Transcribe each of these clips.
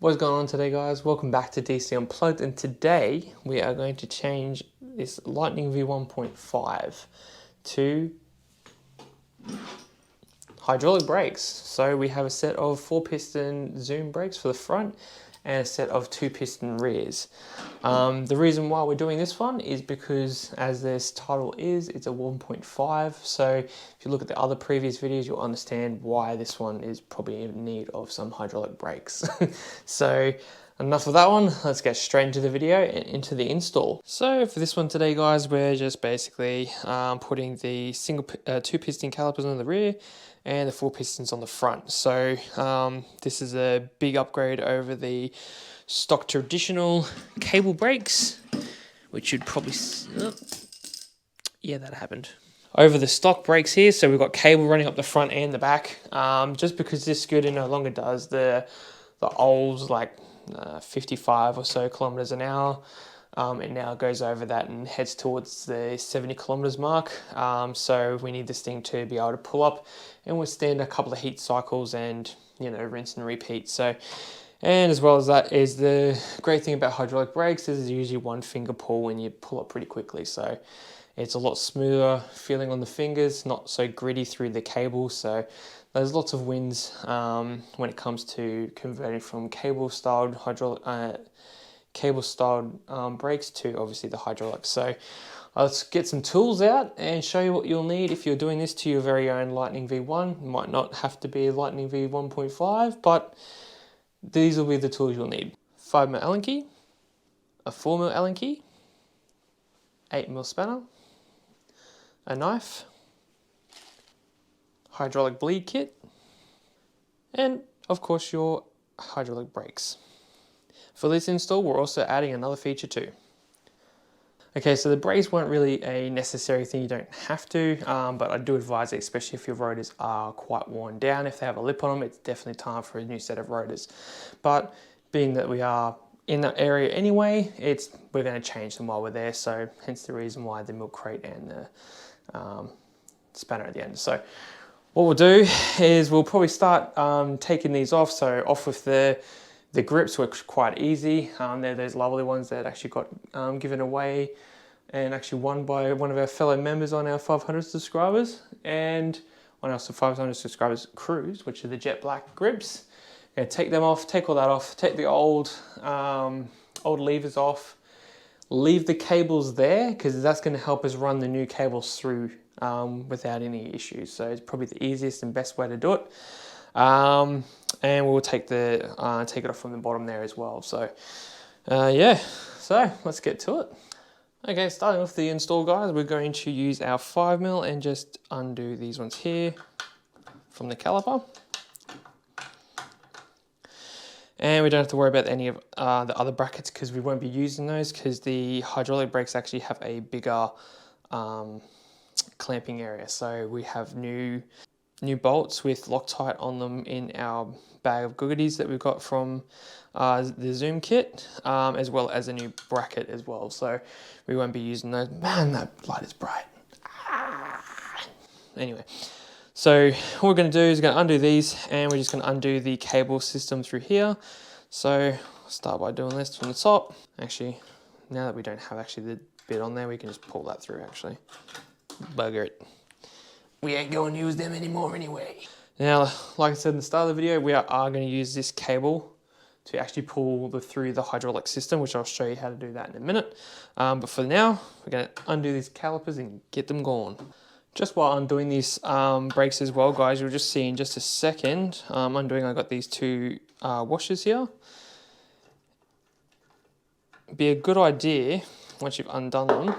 What's going on today, guys? Welcome back to DC Unplugged, and today we are going to change this Lightning V1.5 to hydraulic brakes. So we have a set of 4-piston zoom brakes for the front and a set of 2-piston rears. The reason why we're doing this one is because, as this title is, it's a 1.5. So if you look at the other previous videos, you'll understand why this one is probably in need of some hydraulic brakes. So enough of that one, let's get straight into the video and into the install. So for this one today, guys, we're just basically putting the 2-piston calipers on the rear and the 4 pistons on the front. So this is a big upgrade over the stock traditional cable brakes, which you'd probably, yeah, that happened. Over the stock brakes here, so we've got cable running up the front and the back. Just because this scooter no longer does the old, like 55 or so kilometers an hour. It now goes over that and heads towards the 70 kilometers mark. So we need this thing to be able to pull up and withstand a couple of heat cycles and, you know, rinse and repeat. So, and as well as that is the great thing about hydraulic brakes is usually one finger pull and you pull up pretty quickly. So it's a lot smoother feeling on the fingers, not so gritty through the cable. So there's lots of wins when it comes to converting from cable-styled brakes to obviously the hydraulics. So let's get some tools out and show you what you'll need if you're doing this to your very own Lightning V1. It might not have to be Lightning V1.5, but these will be the tools you'll need. 5mm Allen key, a 4mm Allen key, 8mm spanner, a knife, hydraulic bleed kit, and of course your hydraulic brakes. For this install, we're also adding another feature too. Okay, so the brakes weren't really a necessary thing, you don't have to, but I do advise it, especially if your rotors are quite worn down. If they have a lip on them, it's definitely time for a new set of rotors. But being that we are in that area anyway, we're going to change them while we're there, so hence the reason why the milk crate and the spanner at the end. So what we'll do is we'll probably start taking these off. So off with the grips were quite easy. They're those lovely ones that actually got given away and actually won by one of our fellow members on our 500 subscribers and on our 500 subscribers cruise, which are the jet black grips. Gonna take them off, take all that off, take the old levers off, leave the cables there because that's going to help us run the new cables through without any issues. So it's probably the easiest and best way to do it. And we'll take it off from the bottom there as well. So yeah, so let's get to it. Okay, starting with the install, guys, we're going to use our 5mm and just undo these ones here from the caliper. And we don't have to worry about any of the other brackets because we won't be using those because the hydraulic brakes actually have a bigger clamping area. So we have new bolts with Loctite on them in our bag of goodies that we've got from the Zoom kit, as well as a new bracket as well. So we won't be using those. Man, that light is bright. Anyway, so what we're going to do is we're going to undo these and we're just going to undo the cable system through here. So I'll start by doing this from the top. Actually, now that we don't have actually the bit on there, we can just pull that through actually. Bugger it. We ain't going to use them anymore anyway. Now, like I said in the start of the video, we are going to use this cable to actually pull through the hydraulic system, which I'll show you how to do that in a minute. But for now, we're going to undo these calipers and get them going. Just while undoing these brakes as well, guys, you'll just see in just a second, undoing, I got these 2 washers here. Be a good idea, once you've undone them,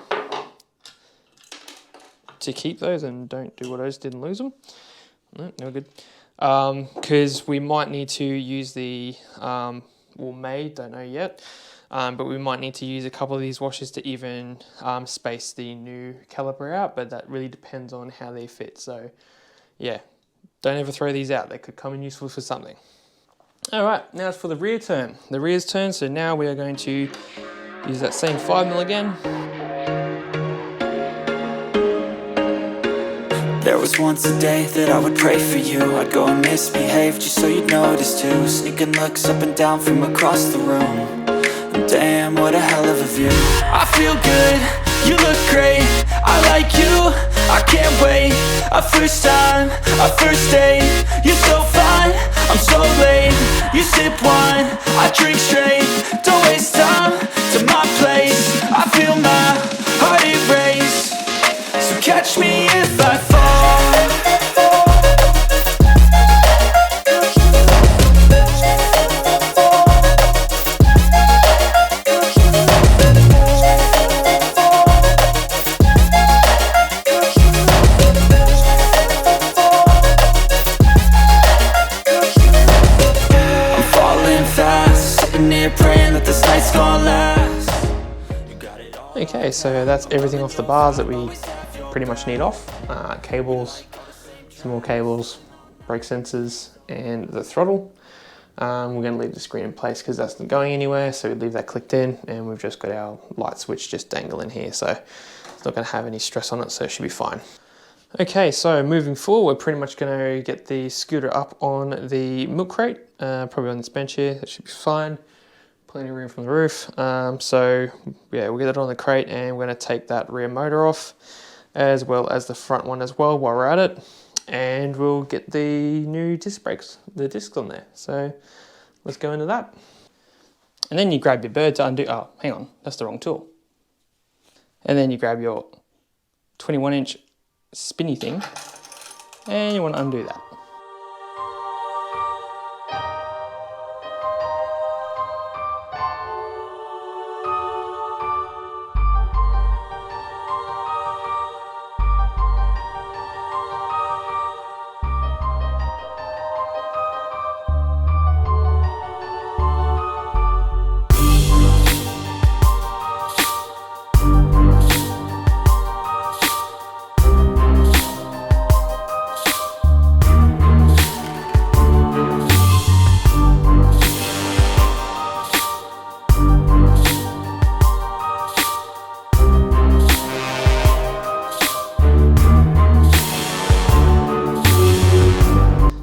to keep those and don't do what I just did and lose them. No good. Because we might need to use the, don't know yet, but we might need to use a couple of these washers to even space the new caliper out, but that really depends on how they fit. So yeah, don't ever throw these out. They could come in useful for something. All right, now it's for the rear turn. The rear's turn, so now we are going to use that same 5mm again. There was once a day that I would pray for you. I'd go and misbehave just so you'd notice too. Sneaking looks up and down from across the room. And damn, what a hell of a view. I feel good, you look great, I like you, I can't wait. A first time, a first date. You're so fine, I'm so late. You sip wine, I drink straight. Don't waste time to my place. I feel my heart erase. So catch me if I fall. I'm falling fast, sitting here praying that this night's gonna last. You got it all. Okay, so that's everything off the bars that we pretty much need off. Cables, some more cables, brake sensors, and the throttle. We're going to leave the screen in place because that's not going anywhere, so we leave that clicked in, and we've just got our light switch just dangling here, so it's not going to have any stress on it, so it should be fine. Okay, so moving forward, we're pretty much going to get the scooter up on the milk crate, probably on this bench here. That should be fine. Plenty of room from the roof. So yeah, we'll get it on the crate, and we're going to take that rear motor off, as well as the front one as well while we're at it. And we'll get the new disc brakes, the discs on there. So let's go into that. And then you grab your bird to undo, oh, hang on, that's the wrong tool. And then you grab your 21-inch spinny thing, and you want to undo that.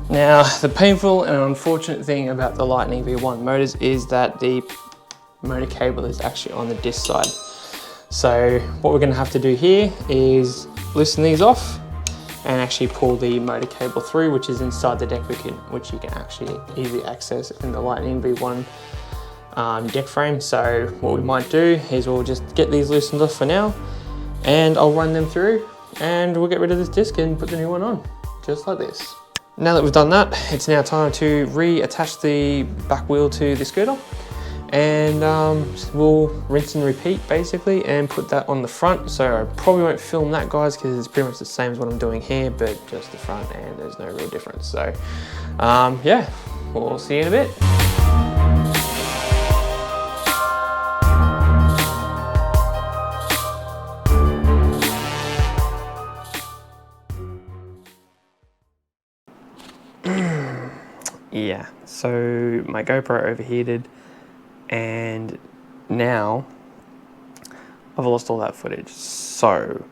Now, the painful and unfortunate thing about the Lightning V1 motors is that the motor cable is actually on the disc side. So what we're going to have to do here is loosen these off and actually pull the motor cable through, which is inside the deck which you can actually easily access in the Lightning V1 deck frame. So what we might do is we'll just get these loosened off for now, and I'll run them through, and we'll get rid of this disc and put the new one on, just like this. Now that we've done that, it's now time to reattach the back wheel to the scooter, and we'll rinse and repeat basically and put that on the front. So I probably won't film that, guys, because it's pretty much the same as what I'm doing here, but just the front, and there's no real difference. So yeah, we'll see you in a bit. Yeah, so my GoPro overheated, and now I've lost all that footage. So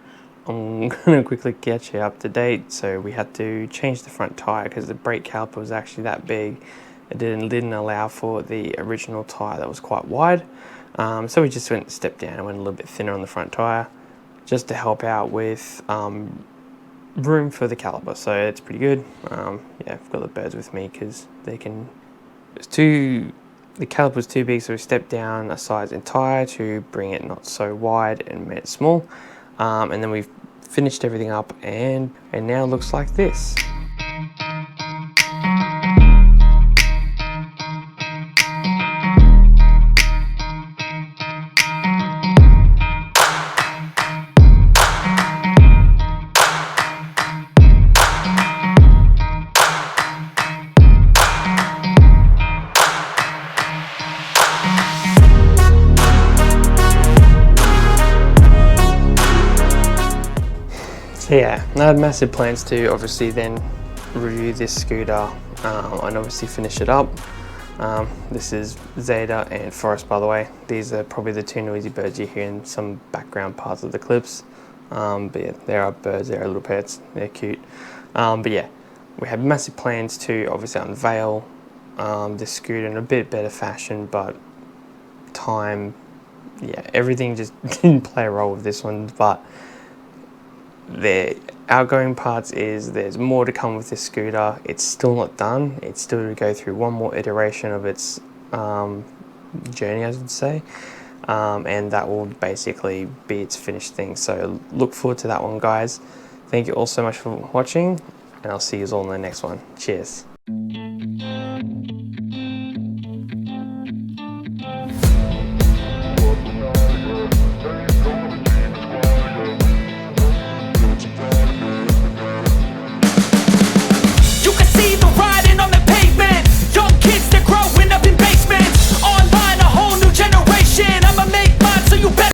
I'm gonna quickly catch you up to date. So we had to change the front tire because the brake caliper was actually that big. It didn't allow for the original tire that was quite wide. So we just went a step down and went a little bit thinner on the front tire, just to help out with room for the caliper. So it's pretty good. Yeah, I've got the birds with me because they can, the caliper was too big, so we stepped down a size in tire to bring it not so wide and made it small. And then we've finished everything up, and now it looks like this. So yeah, I had massive plans to obviously then review this scooter and obviously finish it up. This is Zeta and Forrest, by the way. These are probably the two noisy birds you hear in some background parts of the clips. But yeah, there are birds, there are little pets, they're cute. But yeah, we have massive plans to obviously unveil this scooter in a bit better fashion, but time, yeah, everything just didn't play a role with this one. But the outgoing parts is there's more to come with this scooter. It's still not done. It's still to go through one more iteration of its journey, I would say. And that will basically be its finished thing. So look forward to that one, guys. Thank you all so much for watching, and I'll see you all in the next one. Cheers.